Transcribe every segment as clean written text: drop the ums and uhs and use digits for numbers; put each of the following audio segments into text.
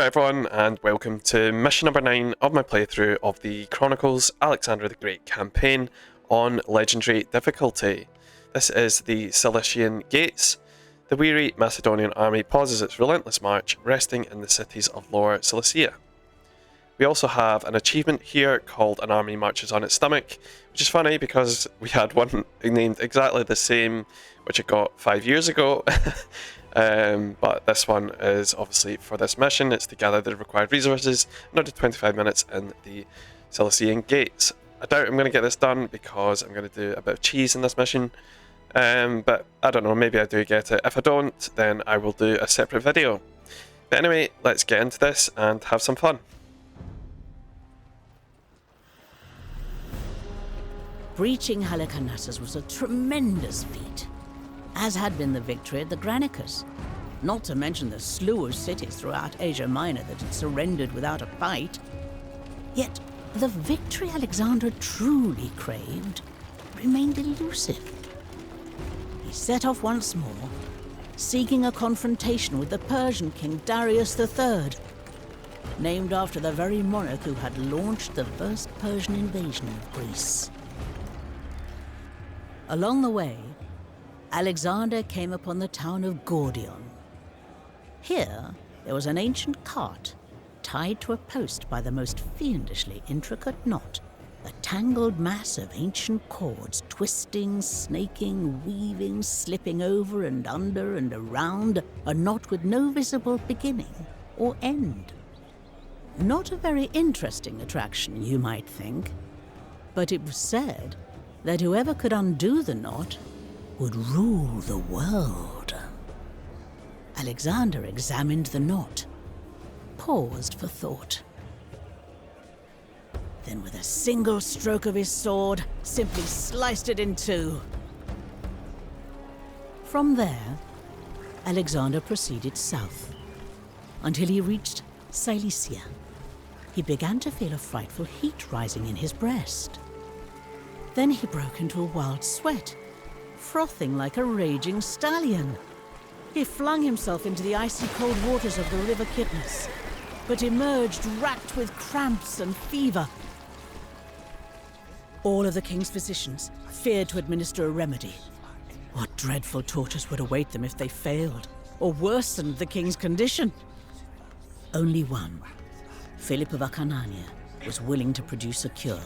Alright everyone, and welcome to mission number 9 of my playthrough of the Chronicles Alexander the Great campaign on Legendary difficulty. This is the Cilician Gates. The weary Macedonian army pauses its relentless march, resting in the cities of Lower Cilicia. We also have an achievement here called An Army Marches on Its Stomach, which is funny because we had one named exactly the same, which I got 5 years ago. But this one is obviously for this mission. It's to gather the required resources in under 25 minutes in the Cilician Gates. I doubt I'm going to get this done because I'm going to do a bit of cheese in this mission. But I don't know, maybe I do get it. If I don't, then I will do a separate video. But anyway, let's get into this and have some fun. Breaching Halicarnassus was a tremendous feat, as had been the victory at the Chronicles, not to mention the slew of cities throughout Asia Minor that had surrendered without a fight. Yet, the victory Alexander truly craved remained elusive. He set off once more, seeking a confrontation with the Persian king Darius III, named after the very monarch who had launched the first Persian invasion of Greece. Along the way, Alexander came upon the town of Gordion. Here, there was an ancient cart tied to a post by the most fiendishly intricate knot, a tangled mass of ancient cords twisting, snaking, weaving, slipping over and under and around a knot with no visible beginning or end. Not a very interesting attraction, you might think, but it was said that whoever could undo the knot would rule the world. Alexander examined the knot, paused for thought. Then with a single stroke of his sword, simply sliced it in two. From there, Alexander proceeded south, until he reached Cilicia. He began to feel a frightful heat rising in his breast. Then he broke into a wild sweat, frothing like a raging stallion. He flung himself into the icy cold waters of the river Kipnis, but emerged racked with cramps and fever. All of the king's physicians feared to administer a remedy. What dreadful tortures would await them if they failed, or worsened the king's condition? Only one, Philip of Acarnania, was willing to produce a cure.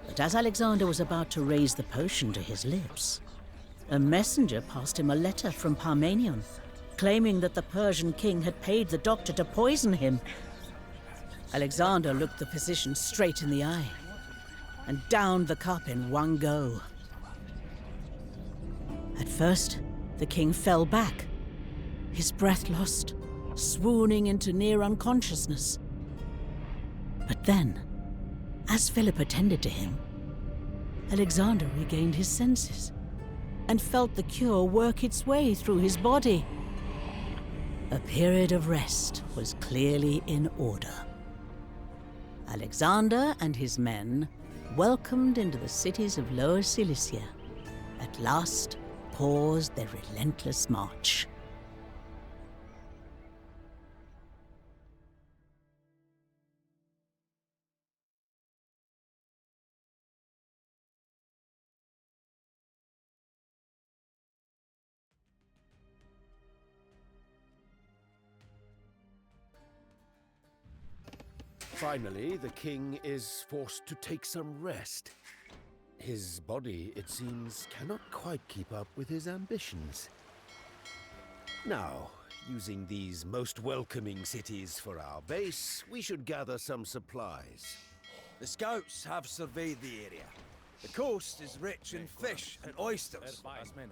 But as Alexander was about to raise the potion to his lips, a messenger passed him a letter from Parmenion, claiming that the Persian king had paid the doctor to poison him. Alexander looked the physician straight in the eye, and downed the cup in one go. At first, the king fell back, his breath lost, swooning into near unconsciousness. But then, as Philip attended to him, Alexander regained his senses and felt the cure work its way through his body. A period of rest was clearly in order. Alexander and his men, welcomed into the cities of Lower Cilicia, at last paused their relentless march. Finally, the king is forced to take some rest. His body, it seems, cannot quite keep up with his ambitions. Now, using these most welcoming cities for our base, we should gather some supplies. The scouts have surveyed the area. The coast is rich in fish and oysters,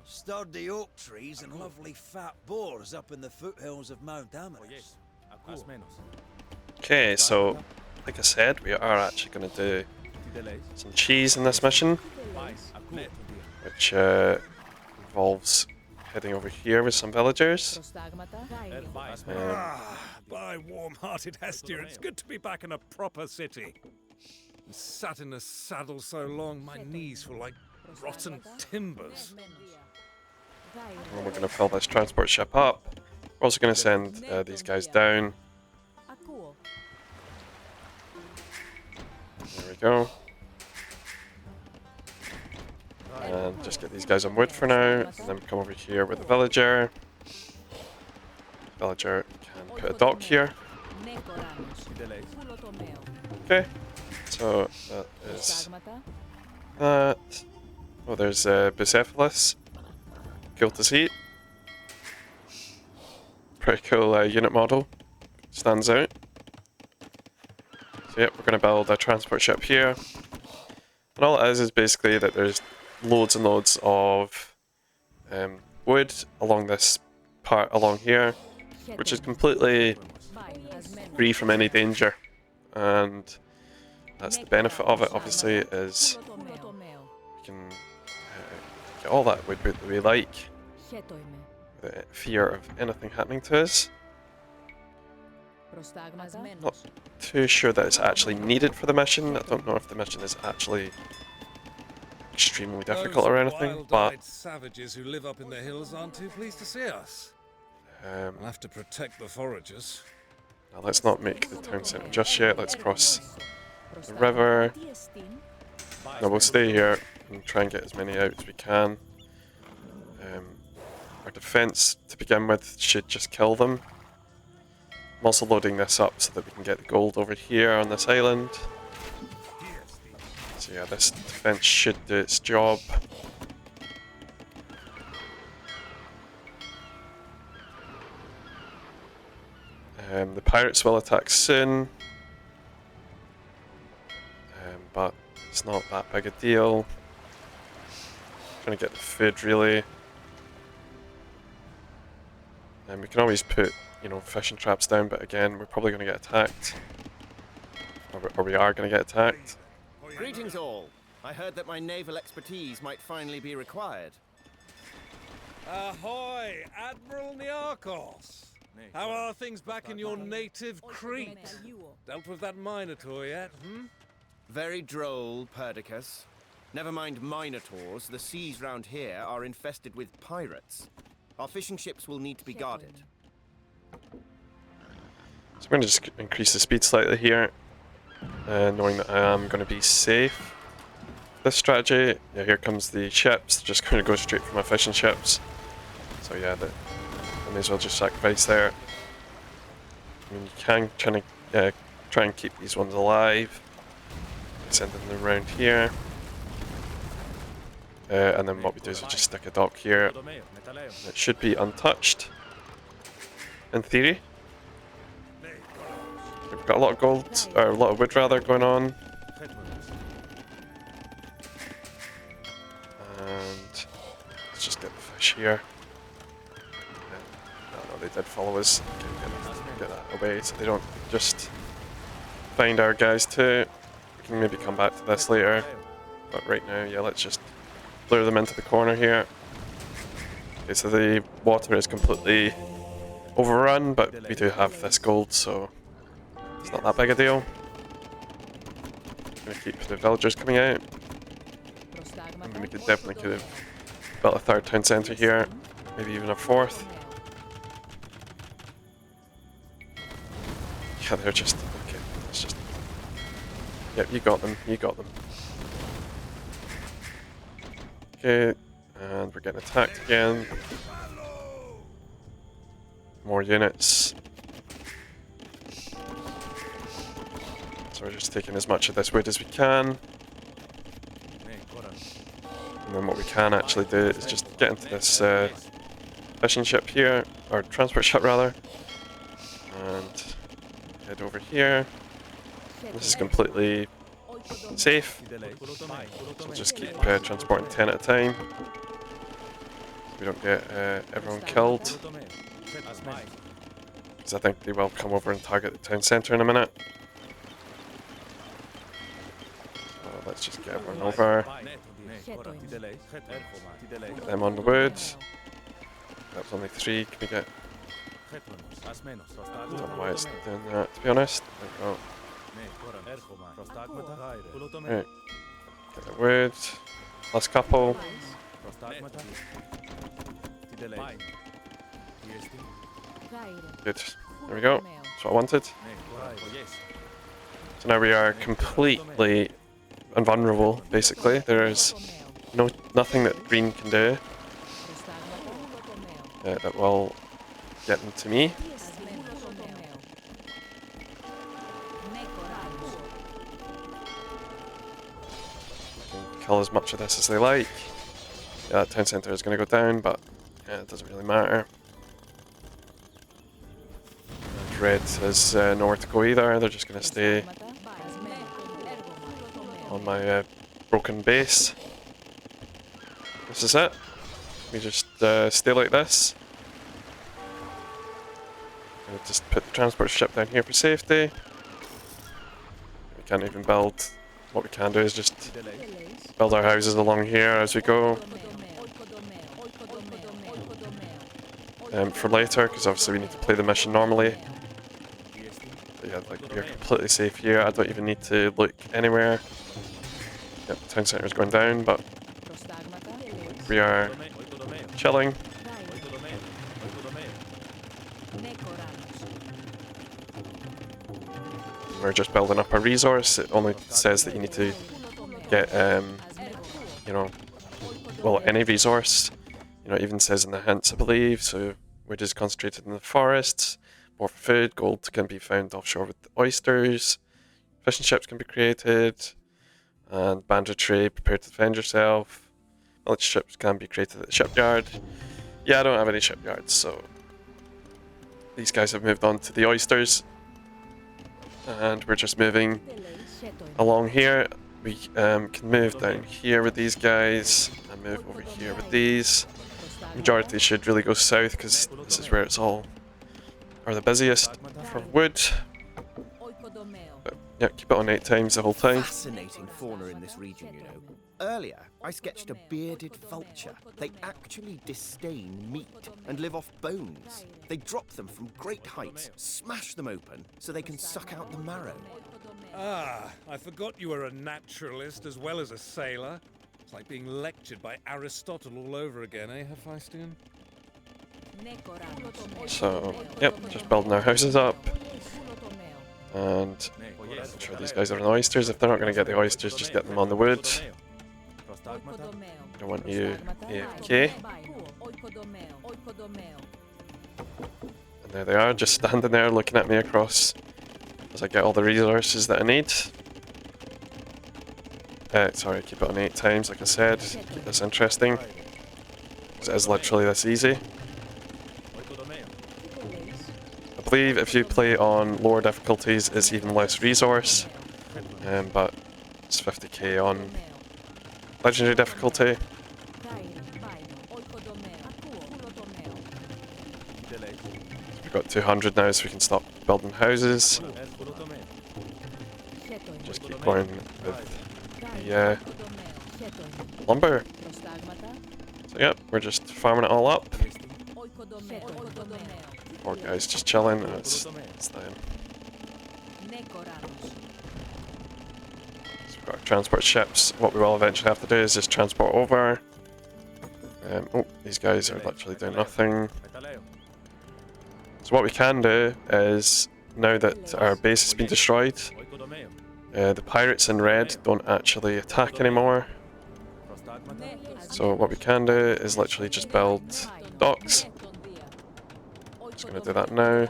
sturdy oak trees and lovely fat boars up in the foothills of Mount Amanus. Okay, so like I said, we are actually going to do some cheese in this mission, which involves heading over here with some villagers. By warm-hearted Hestia, it's good to be back in a proper city. Sat in a saddle so long, my knees feel like rotten timbers. And we're going to fill this transport ship up. We're also going to send these guys down There we go. And just get these guys on wood for now, and then come over here with the villager. Villager can put a dock here. Okay, so that is that. Oh, there's Bucephalus. Cool to see. Pretty cool unit model. Stands out. So yep, we're going to build a transport ship here. And all it is basically that there's loads and loads of wood along this part along here, which is completely free from any danger. And that's the benefit of it, obviously, is we can get all that wood that we like without fear of anything happening to us. Not too sure that it's actually needed for the mission. I don't know if the mission is actually extremely difficult or anything, but savages who live up in the hills aren't too pleased to see us. I'll have to protect the foragers. now let's not make the town centre just yet. Let's cross the river. No, we'll stay here and try and get as many out as we can. Our defence to begin with should just kill them. I'm also loading this up so that we can get the gold over here on this island. So yeah, this defense should do its job. The pirates will attack soon, but it's not that big a deal. Trying to get the food really. And we can always put, you know, fishing traps down, but again, we're probably going to get attacked. Or we are going to get attacked. Greetings all. I heard that my naval expertise might finally be required. Ahoy, Admiral Niarchos! How are things back in your native Crete? Dealt with that Minotaur yet, hmm? Very droll, Perdiccas. Never mind Minotaurs, the seas round here are infested with pirates. Our fishing ships will need to be guarded. So I'm going to just increase the speed slightly here, knowing that I am going to be safe. This strategy, yeah, here comes the ships. They're just going to go straight for my fishing ships. So yeah, I may as well just sacrifice there. I mean, you can try and keep these ones alive. Sending them around here. And then what we do is we just stick a dock here. It should be untouched, in theory. We've got a lot of gold, or a lot of wood rather, going on. And let's just get the fish here. No, they did follow us. Get that away so they don't just find our guys too. We can maybe come back to this later. But right now, yeah, let's just lure them into the corner here. Okay, so the water is completely overrun, but we do have this gold, so it's not that big a deal. Gonna keep the villagers coming out. And we could have built a third town centre here, maybe even a fourth. Yeah, they're just okay. It's just. Yep, you got them. You got them. Okay, and we're getting attacked again. More units. So we're just taking as much of this wood as we can. And then what we can actually do is just get into this fishing ship here, or transport ship rather, and head over here. This is completely safe, so we'll just keep transporting 10 at a time. We don't get everyone killed, because I think they will come over and target the town centre in a minute. So let's just get everyone over. Get them on the wood. That was only 3. Can we get... I don't know why it's doing that, to be honest. Oh. Right. Get the wood. Last couple. Good. There we go. That's what I wanted. So now we are completely invulnerable, basically. There is nothing that green can do that will get them to me. Kill as much of this as they like. Yeah, that town centre is going to go down, but yeah, it doesn't really matter. And red has nowhere to go either. They're just going to stay on my broken base. This is it. We just stay like this. And just put the transport ship down here for safety. We can't even build. What we can do is just build our houses along here as we go. For later, because obviously we need to play the mission normally. But yeah, like we're completely safe here. I don't even need to look anywhere. Yep, town centre is going down, but we are chilling. We're just building up a resource. It only says that you need to get, you know, well, any resource. You know, it even says in the hints, I believe. So we're just concentrated in the forests. More for food. Gold can be found offshore with oysters. Fishing ships can be created. And banditry, prepare to defend yourself. Military ships can be created at the shipyard. Yeah, I don't have any shipyards, so these guys have moved on to the oysters. And we're just moving along here. We can move down here with these guys and move over here with these. Majority should really go south because this is where it's all are the busiest for wood. But yeah, keep it on 8 times the whole time. Fascinating fauna in this region, you know. Earlier, I sketched a bearded vulture. They actually disdain meat and live off bones. They drop them from great heights, smash them open, so they can suck out the marrow. Ah, I forgot you were a naturalist as well as a sailor. It's like being lectured by Aristotle all over again, eh, Hephaestion? So, yep, just building our houses up. And I'm sure these guys are on the oysters. If they're not going to get the oysters, just get them on the wood. I want you AFK. And there they are, just standing there looking at me across as I get all the resources that I need. Sorry, keep it on 8 times, like I said. Keep this interesting. Because it is literally this easy. I believe if you play on lower difficulties, it's even less resource. But it's 50k on legendary difficulty. We've got 200 now, so we can stop building houses. Just keep going with the lumber. So yep, we're just farming it all up. Poor guys just chilling. It's them. So we've got transport ships. What we will eventually have to do is just transport over. Oh, these guys are literally doing nothing. So what we can do is, now that our base has been destroyed, the pirates in red don't actually attack anymore. So what we can do is literally just build docks. Just going to do that now.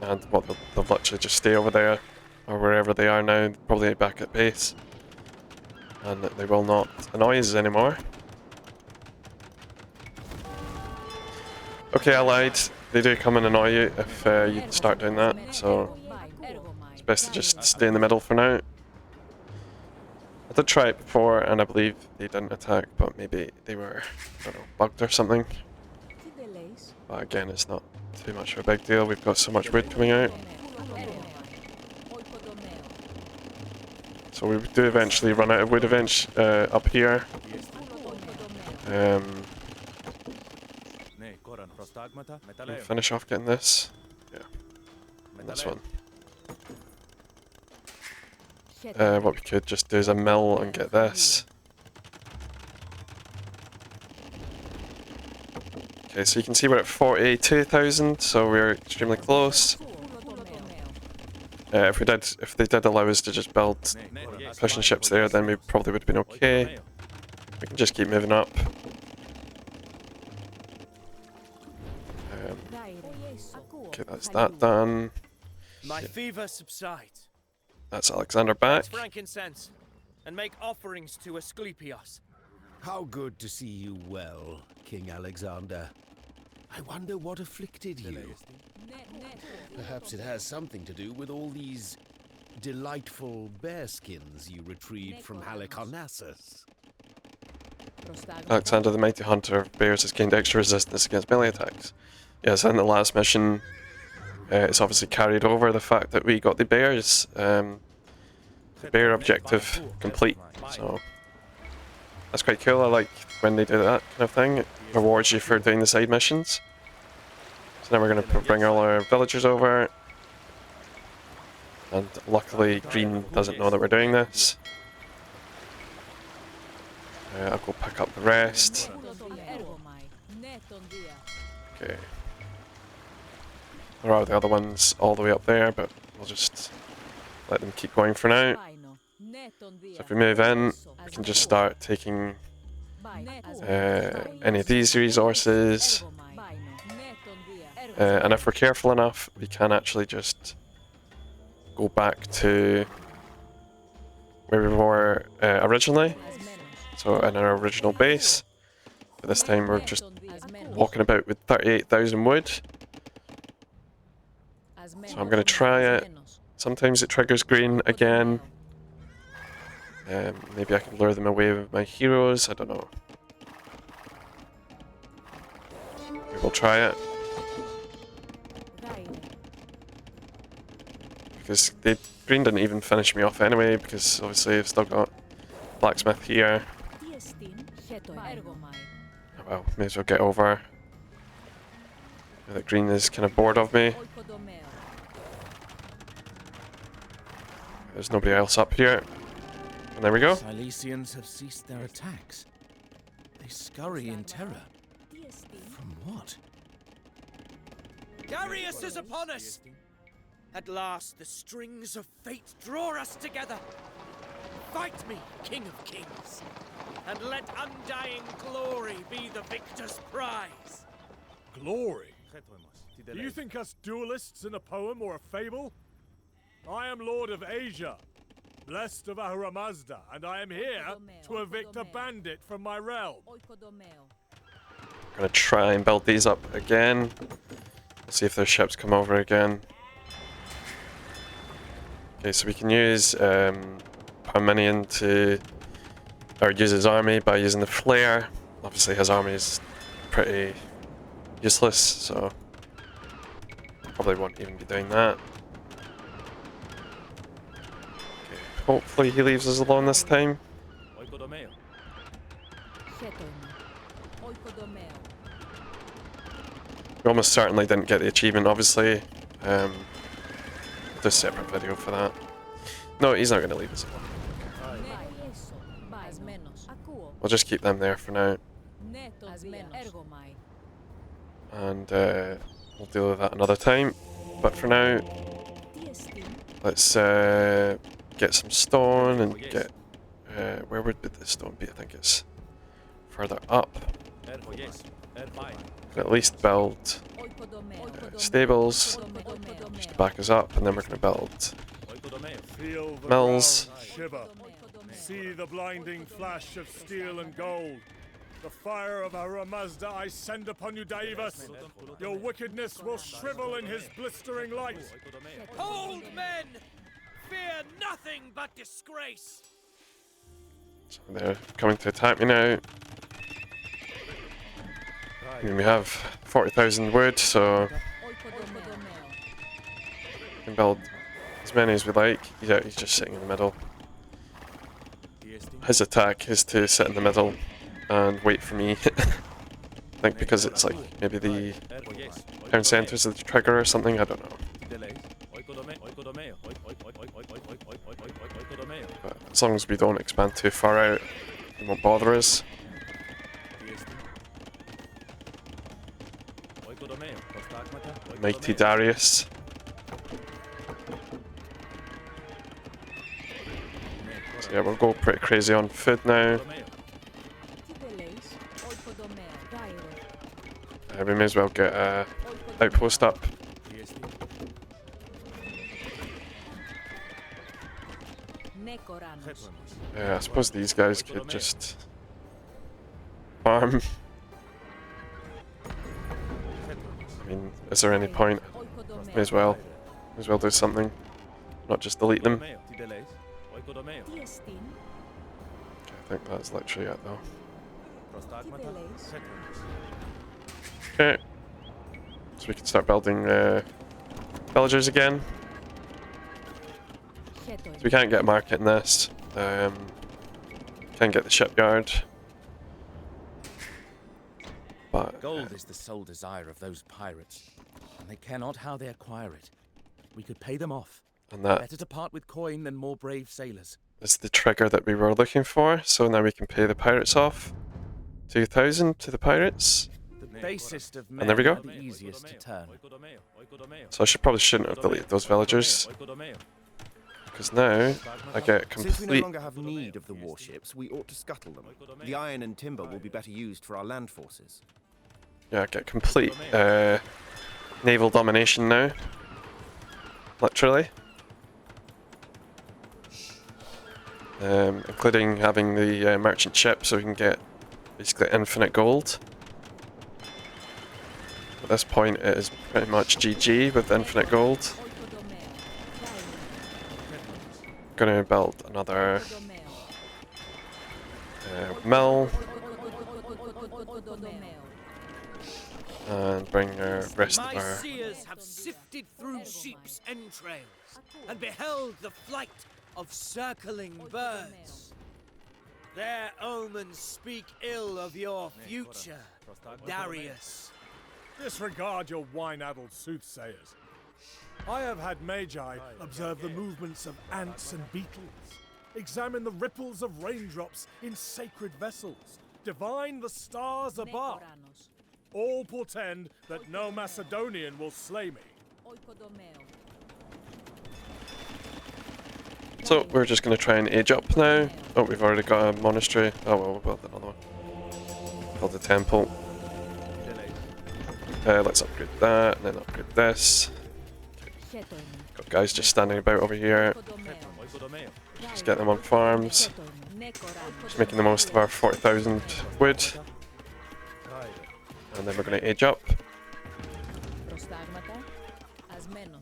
And what they'll literally just stay over there, or wherever they are now, probably back at base. And they will not annoy us anymore. Okay, Allied, they do come and annoy you if you start doing that, so it's best to just stay in the middle for now. I did try it before and I believe they didn't attack, but maybe they were, I don't know, bugged or something. But again, it's not too much of a big deal, we've got so much wood coming out. So we do eventually run out of wood up here. We'll finish off getting this. Yeah. And this one. What we could just do is a mill and get this. Okay, so you can see we're at 42,000, so we're extremely close. If they did allow us to just build pushing ships there, then we probably would have been okay. We can just keep moving up. Okay, that's that done. My fever subsides. That's Alexander back. Frankincense, and make offerings to Asclepios. How good to see you well, King Alexander. I wonder what afflicted you. Perhaps it has something to do with all these delightful bearskins you retrieved from Halicarnassus. Alexander the Mighty Hunter of Bears has gained extra resistance against melee attacks. Yes, in the last mission, it's obviously carried over the fact that we got the bears. The bear objective complete, so that's quite cool. I like when they do that kind of thing. It rewards you for doing the side missions. So now we're going to bring all our villagers over. And luckily Green doesn't know that we're doing this. I'll go pick up the rest. Okay. There are the other ones all the way up there, but we'll just let them keep going for now. So if we move in, we can just start taking any of these resources. And if we're careful enough, we can actually just go back to where we were originally. So in our original base. But this time we're just walking about with 38,000 wood. So I'm going to try it. Sometimes it triggers green again. Maybe I can lure them away with my heroes, I don't know. We will try it. Because green didn't even finish me off anyway, because obviously I've still got blacksmith here. Oh well, may as well get over. That green is kind of bored of me. There's nobody else up here. And there we go. Cilicians have ceased their attacks. They scurry in terror. From what? Darius is upon us! At last, the strings of fate draw us together. Fight me, King of Kings, and let undying glory be the victor's prize. Glory? Do you think us duelists in a poem or a fable? I am Lord of Asia, blessed of Ahura Mazda, and I am here to evict a bandit from my realm. I'm gonna try and build these up again. We'll see if their ships come over again. Okay, so we can use Parmenion to, or use his army by using the flare. Obviously his army is pretty useless, so probably won't even be doing that. Okay, hopefully he leaves us alone this time. We almost certainly didn't get the achievement, obviously. Do a separate video for that. No, he's not going to leave us alone. We'll just keep them there for now. And we'll deal with that another time. But for now, let's get some stone and get... where would the stone be? I think it's further up. At least build stables just to back us up, and then we're going to build mills. Shiver. See the blinding flash of steel and gold. The fire of Ahura Mazda I send upon you, Daivas. Your wickedness will shrivel in his blistering light. Hold, men! Fear nothing but disgrace! So they're coming to attack me now. I mean, we have 40,000 wood, so we can build as many as we like. Yeah, he's just sitting in the middle. His attack is to sit in the middle and wait for me. I think because it's like maybe the town centres of the trigger or something, I don't know. But as long as we don't expand too far out, it won't bother us. Mighty Darius. So yeah, we'll go pretty crazy on food now. We may as well get a outpost up. Yeah, I suppose these guys could just farm. I mean, is there any point? May as well do something, not just delete them. Okay, I think that's literally it though. Okay, so we can start building villagers again. So we can't get a market in this. Can't get the shipyard. But gold is the sole desire of those pirates, and they care not how they acquire it. We could pay them off. and that Better to part with coin than more brave sailors. is the trigger that we were looking for. So now we can pay the pirates off. 2,000 to the pirates. The basest of men And there we go. are the easiest to turn. So I shouldn't have deleted those villagers. Because now I get Since we no complete. longer have need of the warships, we ought to scuttle them. The iron and timber will be better used for our land forces. Yeah, I get complete naval domination now. Literally. Including having the merchant ship so we can get basically infinite gold. At this point it is pretty much GG with infinite gold. Gonna build another mill and bring our rest of My our seers have sifted through sheep's entrails and beheld the flight of circling birds. Their omens speak ill of your future, Darius. Disregard your wine-addled soothsayers. I have had Magi observe the movements of ants and beetles, examine the ripples of raindrops in sacred vessels, divine the stars above. All portend that no Macedonian will slay me. So we're just going to try and age up now. Oh, we've already got a monastery. Oh well, we'll build another one. Build a temple. Let's upgrade that and then upgrade this. Got guys just standing about over here. Just get them on farms. Just making the most of our 40,000 wood. And then we're going to age up.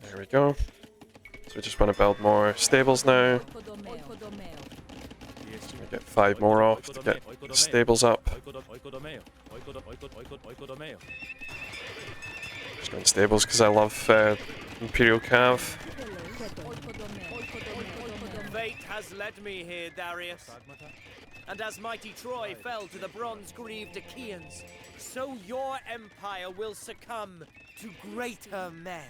There we go. So we just want to build more stables now. We get 5 more off to get the stables up. Just going stables because I love Imperial Cav. Fate has led me here, Darius. And as mighty Troy fell to the bronze-greaved Achaeans, so your empire will succumb to greater men.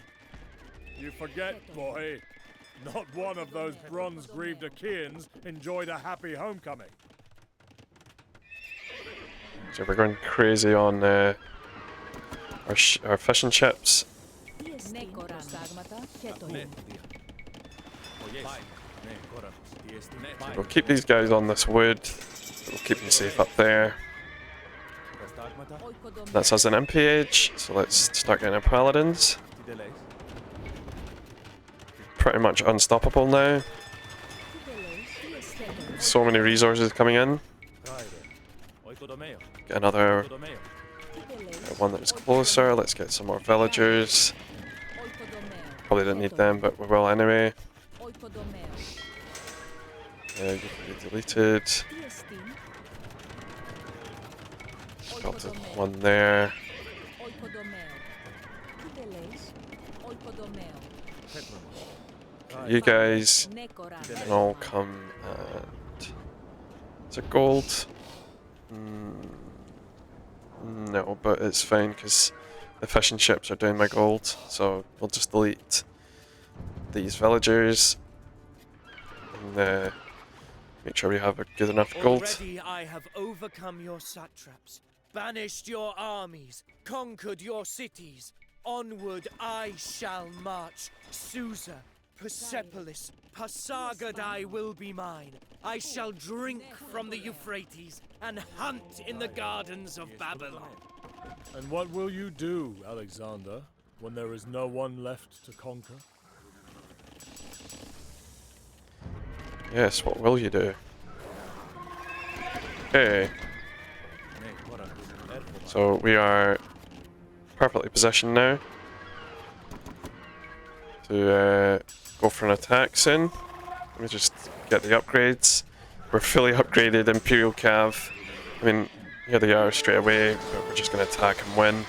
You forget, boy. Not one of those bronze-greaved Achaeans enjoyed a happy homecoming. So we're going crazy on our fishing ships. We'll keep these guys on this wood. We'll keep them safe up there. That's us an MPH, so let's start getting our paladins. Pretty much unstoppable now. So many resources coming in. Get another one that's closer. Let's get some more villagers. Probably didn't need them, but we will anyway. You can be deleted. Got one there. You guys can all come and... Is it gold? No, but it's fine because the fishing ships are doing my gold, so we'll just delete these villagers and make sure we have a good enough gold. Already I have overcome your satraps, banished your armies, conquered your cities, Onward I shall march. Susa, Persepolis, Pasargadae will be mine. I shall drink from the Euphrates and hunt in the gardens of Babylon. And what will you do, Alexander, when there is no one left to conquer? Yes, what will you do? Okay. So we are perfectly positioned now to go for an attack soon. Let me just get the upgrades. We're fully upgraded Imperial Cav. I mean, here they are straight away, but we're just going to attack and win.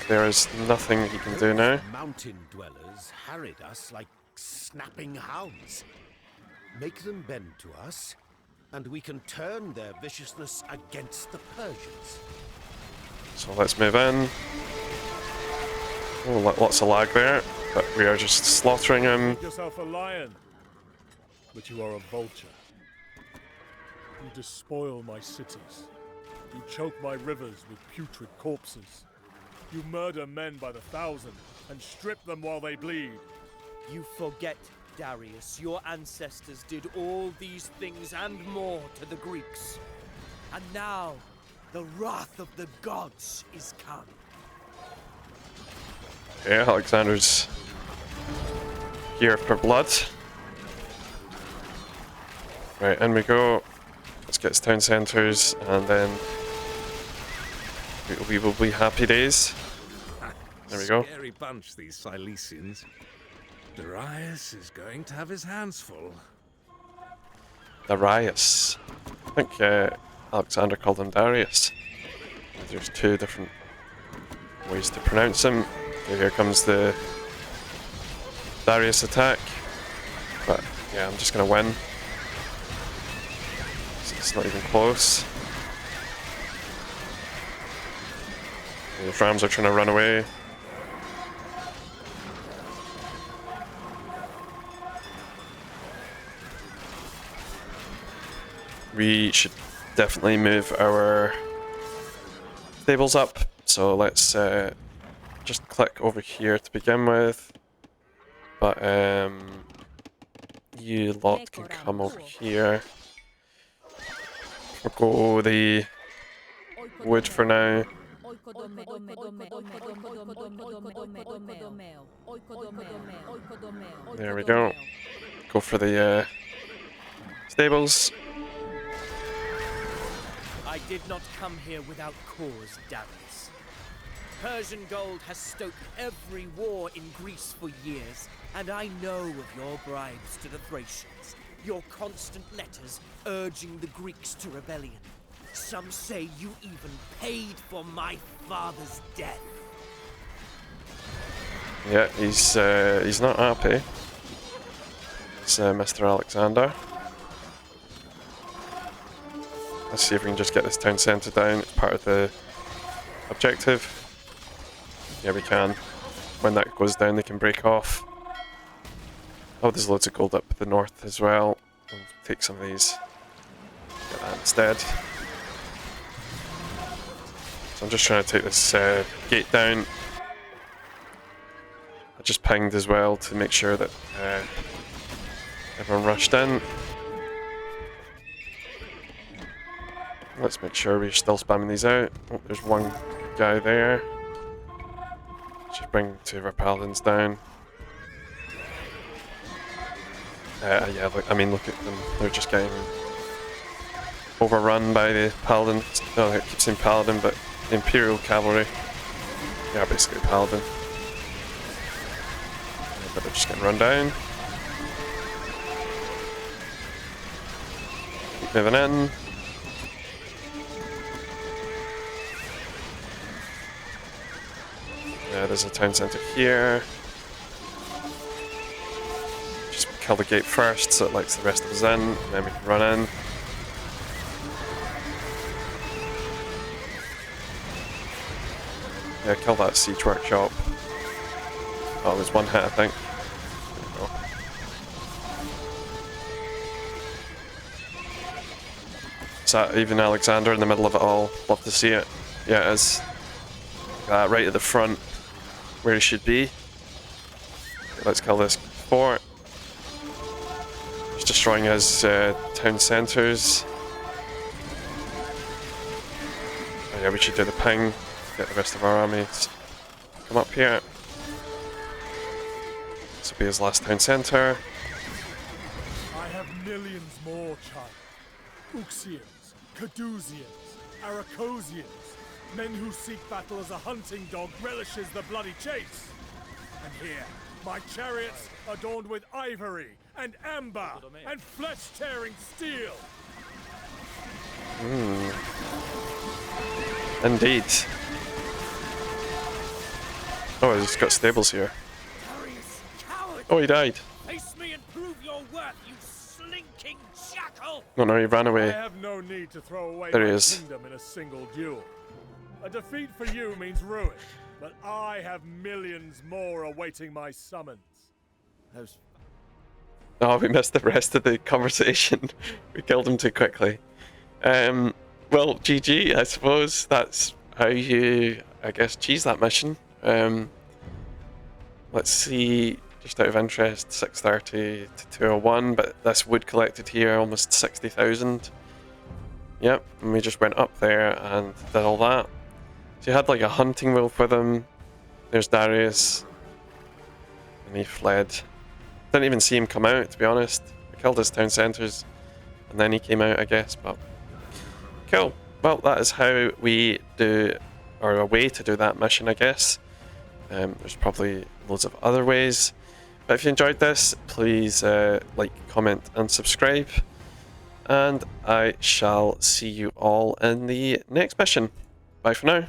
There is nothing he can do now. Mountain dwellers harried us like snapping hounds. Make them bend to us, and we can turn their viciousness against the Persians. So let's move in. Oh, lots of lag there, but we are just slaughtering him. Make yourself a lion, but you are a vulture. You despoil my cities. You choke my rivers with putrid corpses. You murder men by the thousand and strip them while they bleed. You forget, Darius, your ancestors did all these things and more to the Greeks. And now, the wrath of the gods is come. Yeah, Alexander's here for blood. Right, in we go. Let's get his town centres, and then we will be happy days. There we go. Scary bunch, these Cilicians. Darius is going to have his hands full. Darius. I think Alexander called him Darius. There's two different ways to pronounce him. Okay, here comes the Darius attack. But yeah, I'm just going to win. It's not even close. The Rams are trying to run away. We should definitely move our stables up. So let's just click over here to begin with. But you lot can come over here. We'll go the wood for now. There we go. Go for the stables. I did not come here without cause, Darius. Persian gold has stoked every war in Greece for years, and I know of your bribes to the Thracians, your constant letters urging the Greeks to rebellion. Some say you even paid for my father's death. Yeah, he's not happy. It's Mr. Alexander. Let's see if we can just get this town centre down. It's part of the objective. Yeah, we can. When that goes down, they can break off. Oh, there's loads of gold up the north as well. We'll take some of these. Get that instead. So I'm just trying to take this gate down. I just pinged as well to make sure that everyone rushed in. Let's make sure we're still spamming these out. Oh, there's one guy there. Just bring two of our paladins down. Yeah, look, I mean, look at them. They're just getting overrun by the paladin. No, I keep saying paladin, but the Imperial cavalry. Yeah, basically paladin. Yeah, but they're just getting run down. Keep moving in. Yeah, there's a town centre here. Just kill the gate first so it lets the rest of us in, and then we can run in. Yeah, kill that siege workshop. Oh, there's one hit, I think. There we go. Is that even Alexander in the middle of it all? Love to see it. Yeah, it is. Right at the front. where he should be. Let's kill this fort. He's destroying his town centres. Oh yeah, we should do the ping. Get the rest of our armies. Come up here. This will be his last town centre. I have millions more, child. Uxians, Cadusians, Aracosians, men who seek battle as a hunting dog relishes the bloody chase. And here, my chariots adorned with ivory and amber and flesh-tearing steel. Indeed. Oh, he's got stables here. Darius, coward! Oh, he died. Face me and prove your worth, you slinking jackal! Oh no, he ran I away. have no need to throw away There he my is. kingdom in a single duel. A defeat for you means ruin, but I have millions more awaiting my summons. Oh, we missed the rest of the conversation. We killed him too quickly. Well, GG, I suppose. That's how you, I guess, cheese that mission. Let's see, just out of interest, 630 to 201, but this wood collected here almost 60,000. Yep, and we just went up there and did all that. So you had like a hunting wolf with him. There's Darius. And he fled. Didn't even see him come out, to be honest. We killed his town centres, and then he came out, I guess, but... Cool. Well, that is how we do, or a way to do that mission, I guess. There's probably loads of other ways. But if you enjoyed this, please like, comment, and subscribe. And I shall see you all in the next mission. Bye for now.